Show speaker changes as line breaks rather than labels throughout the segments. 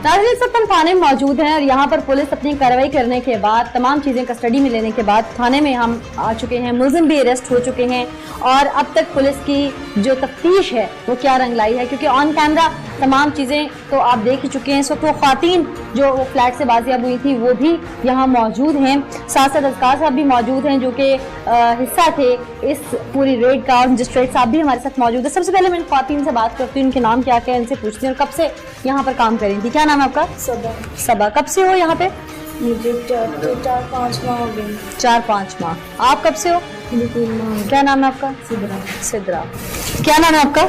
नाज़रीन, इस वक्त हम थाने में मौजूद हैं और यहाँ पर पुलिस अपनी कार्रवाई करने के बाद, तमाम चीज़ें कस्टडी में लेने के बाद थाने में हम आ चुके हैं। मुलजिम भी अरेस्ट हो चुके हैं और अब तक पुलिस की जो तफ्तीश है वो क्या रंग लाई है, क्योंकि ऑन कैमरा तमाम चीज़ें तो आप देख ही चुके हैं। इस वक्त वो खातीन जो फ्लैट से बाजियाब हुई थी वो भी यहाँ मौजूद हैं, साथ साथ अज़कार साहब भी मौजूद हैं जो कि हिस्सा थे इस पूरी रेड का, और मजिस्ट्रेट साहब भी हमारे साथ मौजूद है। सबसे पहले मैं खातीन से बात करती हूँ, उनके नाम क्या क्या है, इनसे पूछती हूँ और कब से यहाँ पर काम कर रही थी। क्या नाम है आपका?
सबा।
सबा, कब से हो यहाँ पे?
मुझे 4-5 माह हो गए।
4-5 माह। आप कब से हो?
3 माह।
क्या नाम है आपका?
सिद्रा।
सिद्रा। क्या नाम है आपका?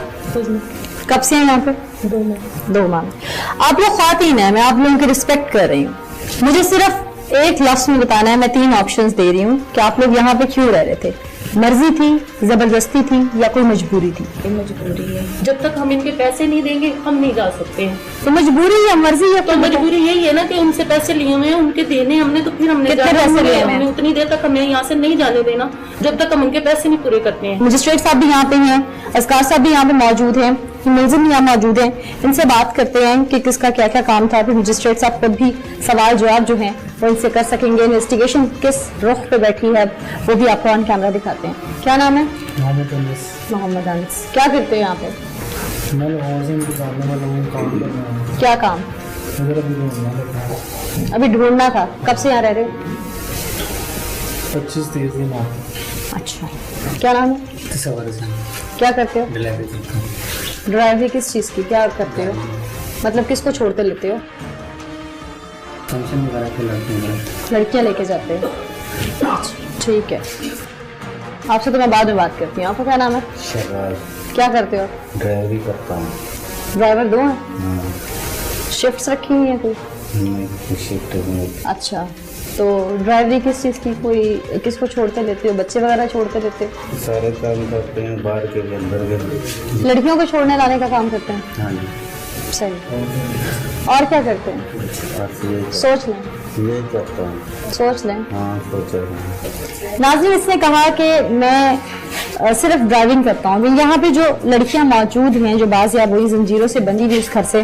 कब से हैं यहाँ पे?
2 माह।
2 माह। आप लोग खातीन हैं, मैं आप लोगों की रिस्पेक्ट कर रही हूँ। मुझे सिर्फ एक लफ्ज़ में बताना है, मैं 3 ऑप्शंस दे रही हूँ कि आप लोग यहाँ पे क्यों रह रहे थे। मर्जी थी, जबरदस्ती थी या कोई मजबूरी थी?
मजबूरी है।
जब तक हम इनके पैसे नहीं देंगे हम नहीं जा सकते हैं।
तो मजबूरी या मर्जी या
तो मजबूरी यही है ना कि उनसे पैसे लिए हुए हैं, उनके देने हमने, तो फिर हमने
कितने पैसे लिए हैं?
हमने उतनी देर तक हमें यहाँ से नहीं जाने देना जब तक हम उनके पैसे नहीं पूरे करते हैं।
मजिस्ट्रेट साहब भी यहाँ पे हैं, अज़कार साहब भी यहाँ पे मौजूद हैं, मुलजिम भी यहाँ मौजूद हैं। इनसे बात करते हैं कि किसका क्या क्या काम था, फिर मजिस्ट्रेट साहब खुद भी सवाल जवाब जो हैं वो इनसे कर सकेंगे। इन्वेस्टिगेशन किस रुख पे बैठी है वो भी आपको ऑन कैमरा दिखाते हैं। क्या नाम है?
मोहम्मद अनस।
मोहम्मद अनस। क्या करते हो यहाँ पे?
मैं लवाज़िम की जानने वाला हूँ, काम कर रहा हूँ।
क्या काम?
अगर अभी ढूंढना था।
अभी ढूंढना था। कब से यहाँ रह रहे हो?
25-30 दिन आते।
अच्छा, क्या नाम है? क्या करते हो? ड्राइवरी किस चीज़ की, क्या करते हो? मतलब किसको छोड़ते लेते हो?
फंक्शन वगैरह के
लड़कियाँ लेके जाते हो? ठीक है, आपसे तो मैं बाद में बात करती हूँ। आपका क्या नाम है?
शहबाज।
क्या करते हो?
ड्राइवरी करता हूँ।
ड्राइवर 2 हैं? शिफ्ट्स रखी हुई हैं कोई?
शिफ्ट में।
अच्छा, तो ड्राइवरी किस चीज़ की, कोई किसको छोड़ते लेते हो? बच्चे वगैरह छोड़ते लेते हो?
सारे काम करते हैं, बाहर के भी अंदर के।
लड़कियों को छोड़ने लाने का काम करते हैं?
हाँ जी।
सही। और क्या करते हैं? सोच लें।
ये करता हूँ।
सोच लें।
हाँ, सोचा है।
नाज़रीन, इसने कहा कि मैं सिर्फ ड्राइविंग करता हूँ। यहाँ पे जो लड़कियाँ मौजूद हैं जो बाज़ियाब हुई, जंजीरों से बंधी हुई इस घर से,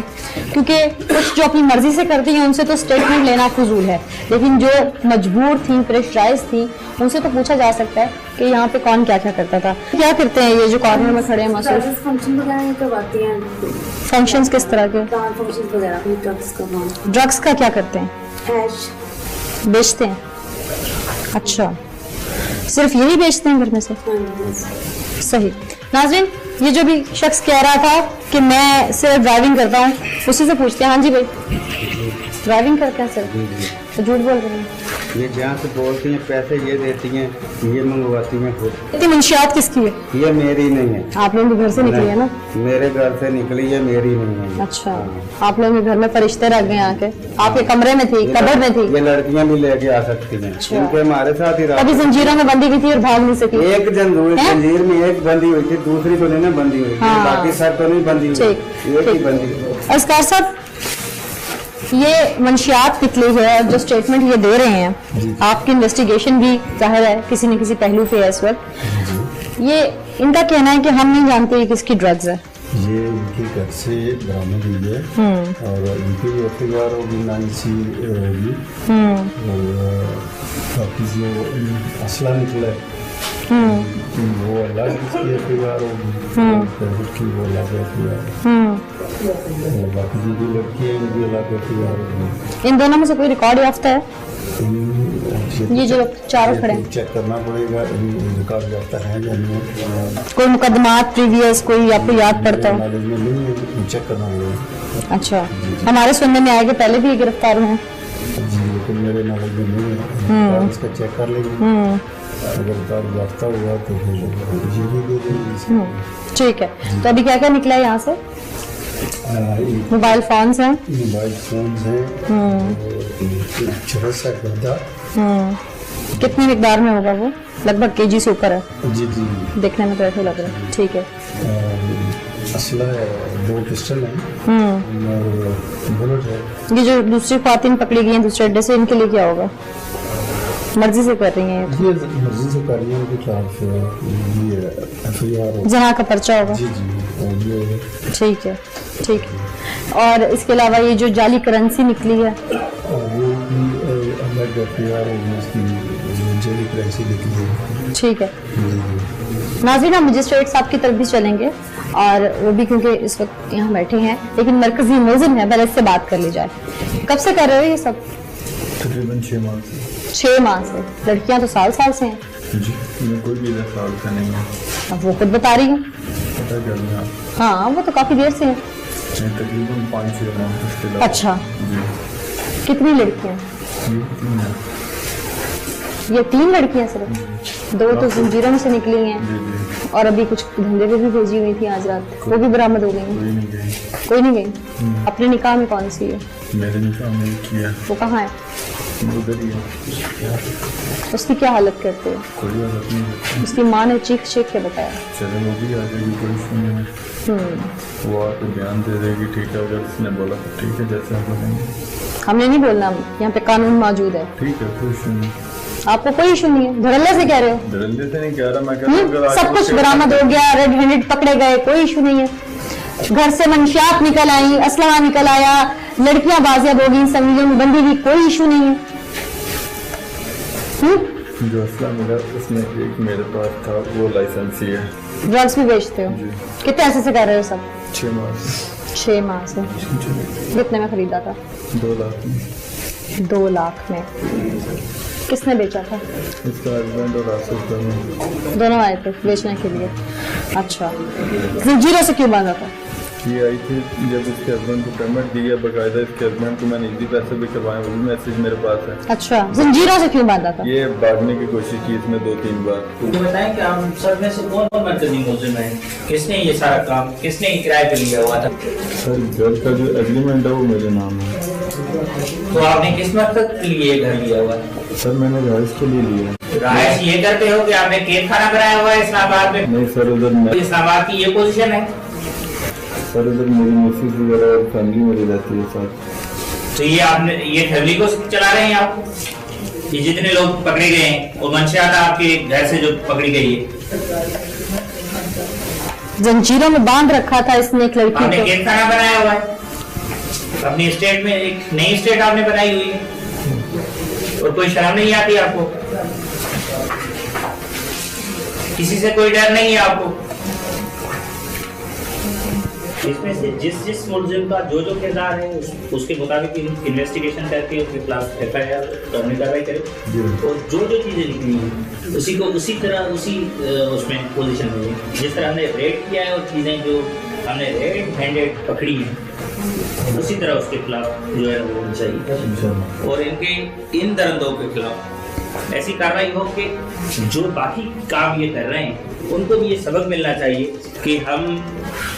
क्योंकि कुछ जो अपनी मर्जी से करती हैं उनसे तो स्टेटमेंट लेना फजूल है, लेकिन जो मजबूर थी, प्रेशराइज थी, उनसे तो पूछा जा सकता है कि यहाँ पे कौन क्या क्या करता था। क्या करते हैं ये जो कॉर्नर में खड़े हैं मसूद?
फंक्शन वगैरह करवाती हैं।
फंक्शंस किस तरह के?
फंक्शन वगैरह, ड्रग्स का काम।
ड्रग्स का क्या करते हैं?
हैश
बेचते हैं? अच्छा, सिर्फ यही बेचते हैं घर में से? सही। नाज़रीन, ये जो भी शख्स कह रहा था कि मैं सिर्फ ड्राइविंग करता हूँ, उसी से पूछते हैं। हाँ जी भाई, ड्राइविंग करते हैं सिर्फ? तो झूठ बोल रहे हैं।
ये जहाँ से बोलती हैं पैसे ये देती हैं, ये मंगवाती हैं खुद।
इतनी मंशियात किसकी है?
ये मेरी नहीं है।
आप लोगों के घर से निकली है ना?
मेरे घर से निकली है, मेरी नहीं है।
अच्छा, आप लोगों के घर में फरिश्ते रख गए आके? आपके कमरे में थी, कबर्ड में थी?
ये लड़कियां भी लेके आ सकती हैं, इनके हमारे साथ ही
अभी जंजीरों में बंदी हुई थी और भाग नहीं सकी?
एक जंजीर में एक बंदी हुई थी, दूसरी तो नहीं ना बंदी हुई थी।
हाँ।
बाकी सब तो नहीं बंदी हुई, एक ही बंदी हुई।
अज़कार साहब, ये मंशियात निकली है और जो स्टेटमेंट ये दे रहे हैं, आपकी इन्वेस्टिगेशन भी जाहिर है किसी न किसी पहलू पे है इस वक्त। ये इनका कहना है कि हम नहीं जानते ये किसकी ड्रग्स है।
ये इनके घर से बरामद हुई है और इनकी भी एफआईआर होगी, 9C होगी। और बाकी जो असला निकला है वो अलग इसकी एफआईआर होगी, की वो अलग एफआईआर। बाकी जो भी लड़की है उनकी अलग एफआईआर होगी।
इन दोनों में से कोई रिकॉर्ड याफ्ता है? ये जो चारों खड़े हैं,
चेक करना पड़ेगा रिकॉर्ड याफ्ता है या नहीं।
कोई मुकदमात प्रीवियस कोई आपको याद पड़ता हो?
नॉलेज में नहीं है, चेक करना पड़ेगा।
अच्छा, हमारे सुनने में आया कि पहले भी गिरफ्तार हुए हैं?
जी, लेकिन मेरे नॉलेज में नहीं है, इसका चेक कर लेंगे। अगर रिकॉर्ड याफ्ता हुआ तो फिर ये भी दे देंगे।
ठीक है, तो अभी क्या क्या निकला है यहाँ से? मोबाइल फोन्स हैं,
मोबाइल फोन है, छोटा सा गद्दा।
कितनी मिकदार में होगा वो? लगभग केजी से ऊपर है?
जी जी,
देखने में तो ऐसे लग रहा है। ठीक है,
असला है, 2 पिस्टल है और बुलेट है।
ये जो दूसरी खातिन पकड़ी गई हैं दूसरे अड्डे से, इनके लिए क्या होगा? मर्जी से कर रही हैं
ये मर्जी से कर रही है, उनके खिलाफ ये एफआईआर
जना का पर्चा होगा?
जी जी,
ठीक है, ठीक है। और इसके अलावा ये जो जाली करेंसी निकली है
और वो भी अलग FIR होगी, उसकी जेली करेंसी निकली है।
ठीक है। नाज़रीन, हम मजिस्ट्रेट साहब की तरफ भी चलेंगे और वो भी क्योंकि इस वक्त यहाँ बैठे हैं, लेकिन मरकजी मुलजिम है, पहले इससे बात कर ली जाए। कब से कर रहे हो ये सब?
तकरीबन 6 माह से।
6 माह से। लड़कियाँ तो साल से हैं।
जी, मैं कोई भी साल का नहीं है।
अब वो खुद बता रही हूँ।
पता कर लिया।
हाँ, वो तो काफी देर से है।
तकरीबन 5-6 माह उसके बाद।
अच्छा,
जी।
कितनी लड़कियाँ?
ये 3 है।
ये 3 लड़कियाँ सिर्फ? 2 तो जंजीरों में से निकली हैं।
जी जी।
और अभी कुछ धंधे पे भी भेजी हुई थी आज रात, वो भी बरामद हो गई हैं।
कोई नहीं गई।
कोई नहीं गई? अपने निकाह में कौन सी है?
मेरे निकाह में किया।
वो कहाँ है?
उधर ही है।
उसकी क्या हालत करते हो?
कोई बात नहीं।
उसकी माँ ने चीख के बताया।
चले वो भी आ जाएगी, कोई इशू नहीं है। वो आके बयान दे देगी, ठीक है, अगर उसने बोला तो ठीक है, जैसे हम बोलेंगे।
हमने नहीं बोलना, यहाँ पे कानून मौजूद है।
ठीक है, कोई इशू नहीं।
आपको कोई इशू नहीं है? धड़ल्ले से कह रहे हो?
धड़ल्ले से नहीं कह रहा, मैं कह रहा हूं अगर आज
सब कुछ बरामद हो गया, रेड हैंडेड पकड़े गए, कोई इशू नहीं है। घर से मंशियात निकल आई, असलहा निकल आया, लड़कियां बाजियाब हो गई, संगीजों में बंदी हुई, कोई इशू नहीं है।
जो असला मिला उसमें एक मेरे पास था, वो लाइसेंसी है।
ड्रग्स भी बेचते हो?
जी।
कितने ऐसे से कर रहे हो सब?
6 माह से।
6 माह से। कितने में खरीदा था?
2 लाख में।
2 लाख में। किसने बेचा था?
इसका हस्बैंड और आसिफ
दोनों आए थे बेचने के लिए। अच्छा, जंजीरों से क्यों बांधा था?
ये आई थी जब इसके हस्बैंड को पेमेंट दिया, बाकायदा इसके हस्बैंड को मैंने इजी पैसे भी करवाए, वो भी मैसेज मेरे पास है।
अच्छा, जंजीरों से क्यों बांधा था?
ये भागने की कोशिश की इसने 2-3 बार।
तो बताएं कि हम सब में से कौन मरकजी मुलजिम है? किसने ये सारा काम, किसने ये किराए पे लिया हुआ था?
सर, घर का जो एग्रीमेंट है वो मेरे नाम है।
तो आपने किस मकसद के लिए ये घर लिया हुआ है?
सर, मैंने रहाइश के लिए लिया।
रहायश ये करते हो कि आपने केक खाना बनाया हुआ है इस्लामाबाद में?
नहीं सर, उधर
इस्लामाबाद की ये पोजीशन है?
सर, उधर मेरी मिसेज वगैरह और फैमिली मेरी रहती है साथ।
तो ये आपने ये फैमिली को चला रहे हैं आप? ये जितने लोग पकड़े गए हैं वो मंशियात आपके घर से जो पकड़ी गई है,
जंजीरों में बांध रखा था इसने एक लड़की
आपने
को।
केक खाना बनाया हुआ है? अपनी स्टेट में एक नई स्टेट आपने बनाई हुई है और कोई शर्म नहीं आती आपको? किसी से कोई डर नहीं है आपको? इसमें से जिस मुलजिम का जो किरदार है उसके मुताबिक इन्वेस्टिगेशन करके उसके खिलाफ FIR करने कार्रवाई करें और जो चीजें निकली हैं उसी को उसी तरह उसी उसमें पोजीशन में जिस तरह हमने रेड किया है और चीजें जो हमने रेड हैंडेड पकड़ी हैं उसी तरह उसके खिलाफ जो है वो होनी चाहिए और इनके इन दरिंदों के खिलाफ ऐसी कार्रवाई हो कि जो बाकी काम ये कर रहे हैं उनको भी ये सबक मिलना चाहिए कि हम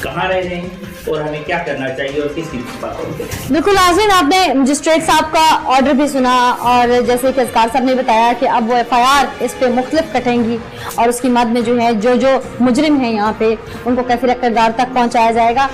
कहाँ रह रहे हैं और हमें क्या करना चाहिए और किस चीज पर।
बिल्कुल नाज़रीन, आपने मजिस्ट्रेट साहब का ऑर्डर भी सुना और जैसे कि असगार साहब ने बताया कि अब वो FIR इस पे मुख्तलिफ कटेंगी और उसकी मद में जो है जो मुजरिम है यहाँ पे उनको कैफियत किरदार तक पहुँचाया जाएगा।